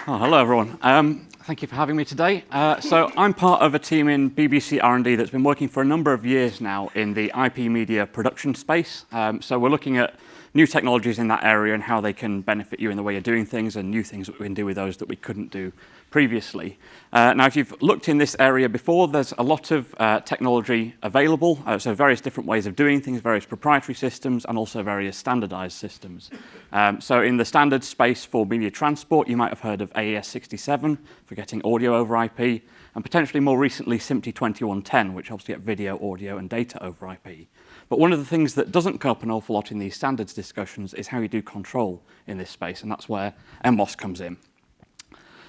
Oh, hello, everyone. Thank you for having me today. So I'm part of a team in BBC R&D that's been working for a number of years now in the IP media production space. So we're looking at new technologies in that area and how they can benefit you in the way you're doing things and new things that we can do with those that we couldn't do previously. Now, if you've looked in this area before, there's a lot of technology available, so various different ways of doing things, various proprietary systems, and also various standardized systems. So in the standard space for media transport, you might have heard of AES-67 for getting audio over IP, and potentially more recently SMPTE 2110, which helps to get video, audio, and data over IP. But one of the things that doesn't come up an awful lot in these standards discussions is how you do control in this space, and that's where NMOS comes in.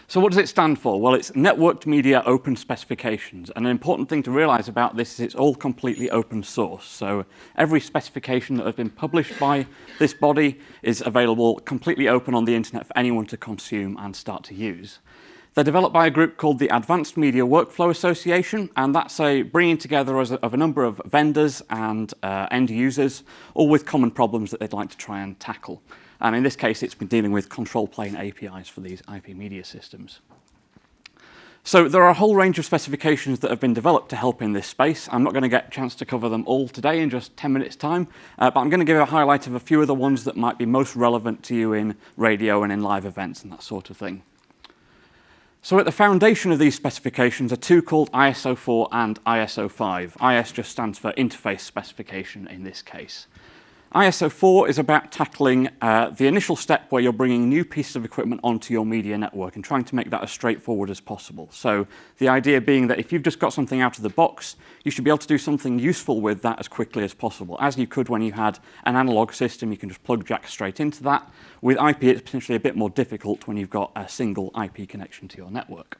So what does it stand for? Well, it's Networked Media Open Specifications. And an important thing to realize about this is it's all completely open source. So every specification that has been published by this body is available completely open on the internet for anyone to consume and start to use. They're developed by a group called the Advanced Media Workflow Association, and that's a bringing together of a number of vendors and end users, all with common problems that they'd like to try and tackle. And in this case, it's been dealing with control plane APIs for these IP media systems. So there are a whole range of specifications that have been developed to help in this space. I'm not going to get a chance to cover them all today in just 10 minutes' time, but I'm going to give a highlight of a few of the ones that might be most relevant to you in radio and in live events and that sort of thing. So at the foundation of these specifications are two called ISO 4 and ISO 5. IS just stands for interface specification in this case. ISO 4 is about tackling the initial step where you're bringing new pieces of equipment onto your media network and trying to make that as straightforward as possible. So the idea being that if you've just got something out of the box, you should be able to do something useful with that as quickly as possible. As you could when you had an analog system, you can just plug jack straight into that. With IP, it's potentially a bit more difficult when you've got a single IP connection to your network.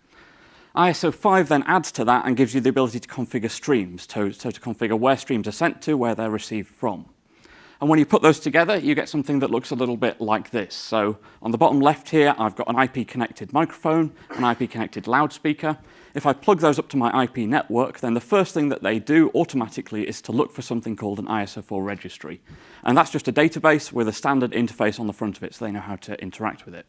ISO 5 then adds to that and gives you the ability to configure streams, so to configure where streams are sent to, where they're received from. And when you put those together, you get something that looks a little bit like this. So on the bottom left here, I've got an IP-connected microphone, an IP-connected loudspeaker. If I plug those up to my IP network, then the first thing that they do automatically is to look for something called an ISO 4 registry. And that's just a database with a standard interface on the front of it, so they know how to interact with it.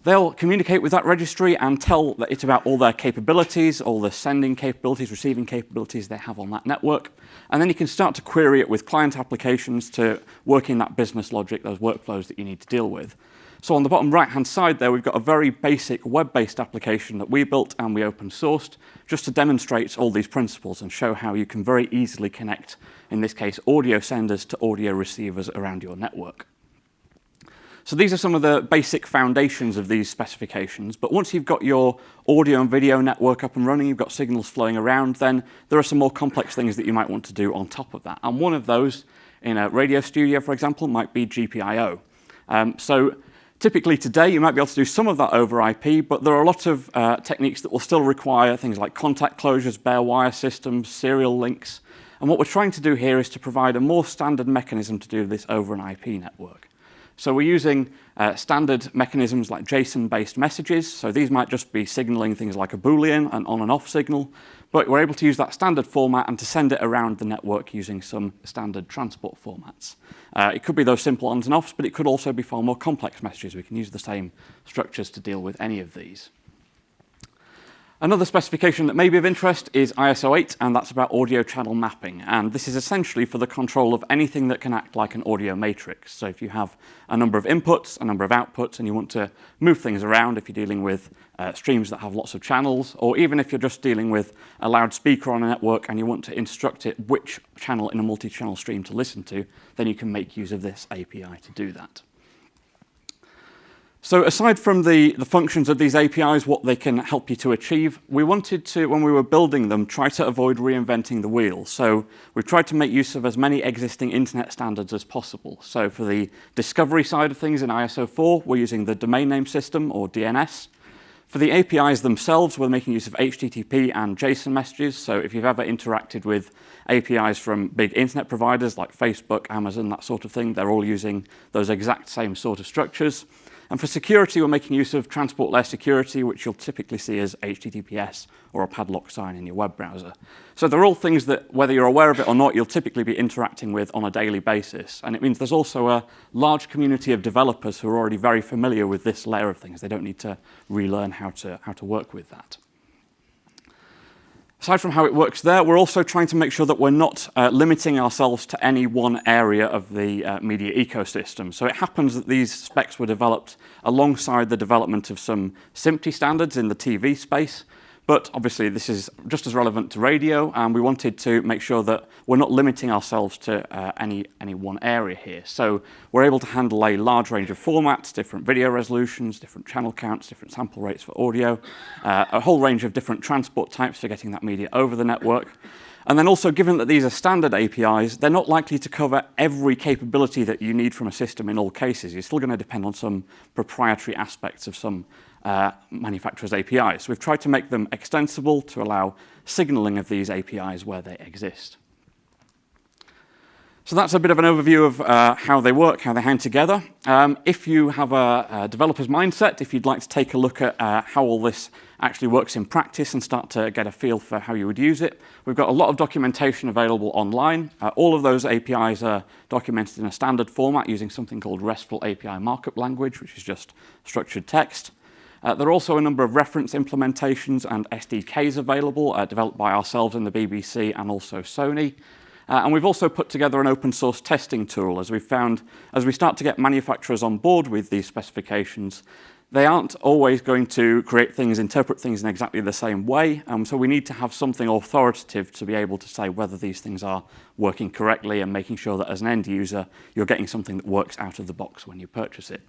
They'll communicate with that registry and tell it about all their capabilities, all the sending capabilities, receiving capabilities they have on that network. And then you can start to query it with client applications to work in that business logic, those workflows that you need to deal with. So on the bottom right-hand side there, we've got a very basic web-based application that we built and we open sourced just to demonstrate all these principles and show how you can very easily connect, in this case, audio senders to audio receivers around your network. So these are some of the basic foundations of these specifications, but once you've got your audio and video network up and running, you've got signals flowing around, then there are some more complex things that you might want to do on top of that. And one of those, in a radio studio, for example, might be GPIO. So typically today, you might be able to do some of that over IP, but there are a lot of techniques that will still require things like contact closures, bare wire systems, serial links. And what we're trying to do here is to provide a more standard mechanism to do this over an IP network. So we're using standard mechanisms like JSON-based messages. So these might just be signaling things like a Boolean, an on and off signal. But we're able to use that standard format and to send it around the network using some standard transport formats. It could be those simple ons and offs, but it could also be far more complex messages. We can use the same structures to deal with any of these. Another specification that may be of interest is ISO 8, and that's about audio channel mapping. And this is essentially for the control of anything that can act like an audio matrix. So if you have a number of inputs, a number of outputs, and you want to move things around, if you're dealing with streams that have lots of channels, or even if you're just dealing with a loudspeaker on a network and you want to instruct it which channel in a multi-channel stream to listen to, then you can make use of this API to do that. So aside from the functions of these APIs, what they can help you to achieve, we wanted to, when we were building them, try to avoid reinventing the wheel. So we've tried to make use of as many existing internet standards as possible. So for the discovery side of things in ISO 4, we're using the domain name system, or DNS. For the APIs themselves, we're making use of HTTP and JSON messages. So if you've ever interacted with APIs from big internet providers like Facebook, Amazon, that sort of thing, they're all using those exact same sort of structures. And for security, we're making use of transport layer security, which you'll typically see as HTTPS or a padlock sign in your web browser. So they're all things that, whether you're aware of it or not, you'll typically be interacting with on a daily basis. And it means there's also a large community of developers who are already very familiar with this layer of things. They don't need to relearn how to work with that. Aside from how it works there, we're also trying to make sure that we're not limiting ourselves to any one area of the media ecosystem. So it happens that these specs were developed alongside the development of some SMPTE standards in the TV space. But obviously, this is just as relevant to radio, and we wanted to make sure that we're not limiting ourselves to any one area here. So we're able to handle a large range of formats, different video resolutions, different channel counts, different sample rates for audio, a whole range of different transport types for getting that media over the network. And then also, given that these are standard APIs, they're not likely to cover every capability that you need from a system in all cases. You're still going to depend on some proprietary aspects of some manufacturer's APIs. So we've tried to make them extensible to allow signaling of these APIs where they exist. So that's a bit of an overview of how they work, how they hang together. If you have a developer's mindset, if you'd like to take a look at how all this actually works in practice and start to get a feel for how you would use it, we've got a lot of documentation available online. All of those APIs are documented in a standard format using something called RESTful API Markup Language, which is just structured text. There are also a number of reference implementations and SDKs available, developed by ourselves in the BBC and also Sony. And we've also put together an open source testing tool, as we've found, as we start to get manufacturers on board with these specifications, they aren't always going to create things, interpret things in exactly the same way. So we need to have something authoritative to be able to say whether these things are working correctly and making sure that as an end user, you're getting something that works out of the box when you purchase it.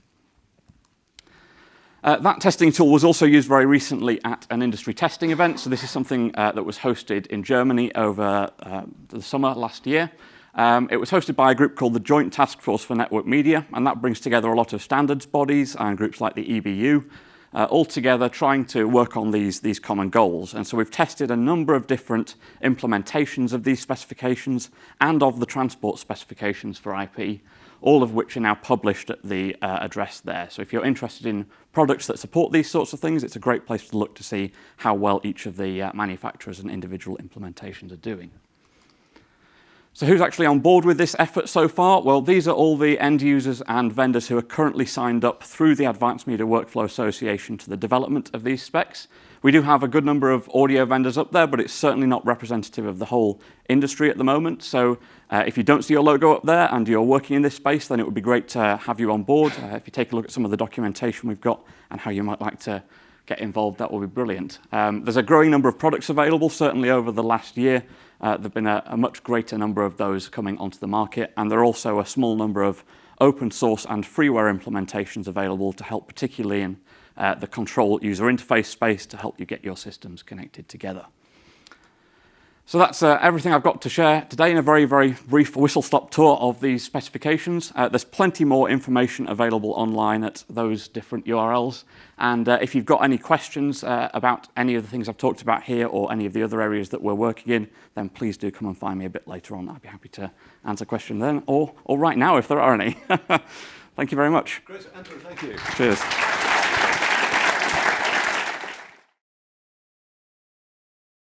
That testing tool was also used very recently at an industry testing event. So this is something that was hosted in Germany over the summer last year. It was hosted by a group called the Joint Task Force for Network Media, and that brings together a lot of standards bodies and groups like the EBU, all together trying to work on these common goals. And so we've tested a number of different implementations of these specifications and of the transport specifications for IP, all of which are now published at the address there. So if you're interested in products that support these sorts of things, it's a great place to look to see how well each of the manufacturers and individual implementations are doing. So who's actually on board with this effort so far? Well, these are all the end users and vendors who are currently signed up through the Advanced Media Workflow Association to the development of these specs. We do have a good number of audio vendors up there, but it's certainly not representative of the whole industry at the moment. So if you don't see your logo up there and you're working in this space, then it would be great to have you on board. If you take a look at some of the documentation we've got and how you might like to get involved, that will be brilliant. There's a growing number of products available, certainly over the last year. There have been a much greater number of those coming onto the market, and there are also a small number of open source and freeware implementations available to help, particularly in the control user interface space, to help you get your systems connected together. So that's everything I've got to share today in a very, very brief whistle-stop tour of these specifications. There's plenty more information available online at those different URLs. And if you've got any questions about any of the things I've talked about here or any of the other areas that we're working in, then please do come and find me a bit later on. I'd be happy to answer questions then, or right now if there are any. Thank you very much. Great, Andrew, thank you. Cheers.